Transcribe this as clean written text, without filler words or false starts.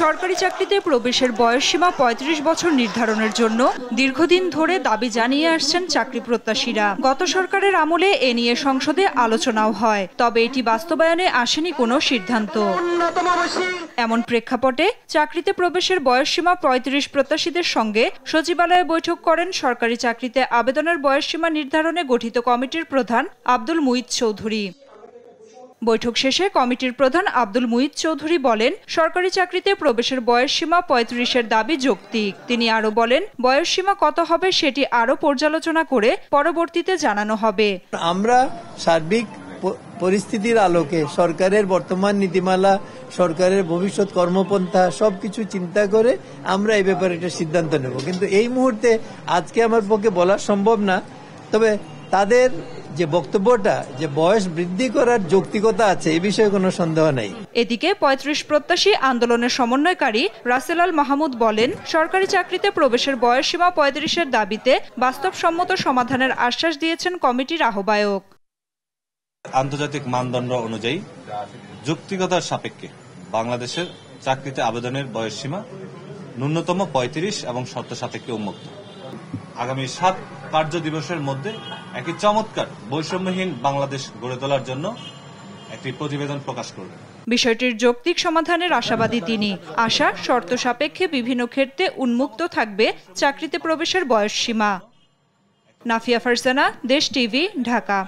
সরকারি চাকরিতে প্রবেশের বয়সসীমা ৩৫ বছর নির্ধারণের জন্য দীর্ঘদিন ধরে দাবি জানিয়ে আসছেন চাকরি প্রত্যাশীরা। গত সরকারের আমলে এ নিয়ে সংসদে আলোচনাও হয়, তবে এটি বাস্তবায়নে আসেনি কোনো সিদ্ধান্ত। এমন প্রেক্ষাপটে চাকরিতে প্রবেশের বয়সসীমা ৩৫ প্রত্যাশীদের সঙ্গে সচিবালয়ে বৈঠক করেন সরকারি চাকরিতে আবেদনের বয়সসীমা নির্ধারণে গঠিত কমিটির প্রধান আব্দুল মুঈদ চৌধুরী। বৈঠক শেষে কমিটির প্রধান আব্দুল মুঈদ চৌধুরী বলেন, সরকারি চাকরিতে প্রবেশের বয়সসীমা ৩৫-এর দাবি যৌক্তিক। তিনি আরো বলেন, বয়সসীমা কত হবে সেটি আরো পর্যালোচনা করে পরবর্তীতে জানানো হবে। আমরা সার্বিক পরিস্থিতির আলোকে সরকারের বর্তমান নীতিমালা, সরকারের ভবিষ্যৎ কর্মপন্থা সবকিছু চিন্তা করে আমরা এই ব্যাপারে একটা সিদ্ধান্ত নেব। কিন্তু এই মুহূর্তে আজকে আমার পক্ষে বলা সম্ভব না। তবে তাদের যে বক্তব্যটা, যে বয়স বৃদ্ধি করার যৌক্তিকতা আছে, এই বিষয়ে কোনো সন্দেহ নাই। এদিকে ৩৫ প্রত্যাশী আন্দোলনের সমন্বয়কারী রাসেল আল মাহমুদ বলেন, সরকারি চাকরিতে প্রবেশের বয়সসীমা ৩৫-এর দাবিতে বাস্তবসম্মত সমাধানের আশ্বাস দিয়েছেন কমিটির আহ্বায়ক। আন্তর্জাতিক মানদণ্ড অনুযায়ী যৌক্তিকতার সাপেক্ষে বাংলাদেশের চাকরিতে আবেদনের বয়সসীমা ন্যূনতম ৩৫ এবং শর্ত সাপেক্ষে উন্মুক্ত। আগামী ৭ কার্য দিবসের মধ্যে একটি চমৎকার বৈষম্যহীন বাংলাদেশ গড়ে তোলার জন্য একটি প্রতিবেদন প্রকাশ করবে। বিষয়টির যৌক্তিক সমাধানের আশাবাদী তিনি। আশা, শর্ত সাপেক্ষে বিভিন্ন ক্ষেত্রে উন্মুক্ত থাকবে চাকরিতে প্রবেশের বয়সসীমা। নাফিয়া ফারজানা, দেশ টিভি, ঢাকা।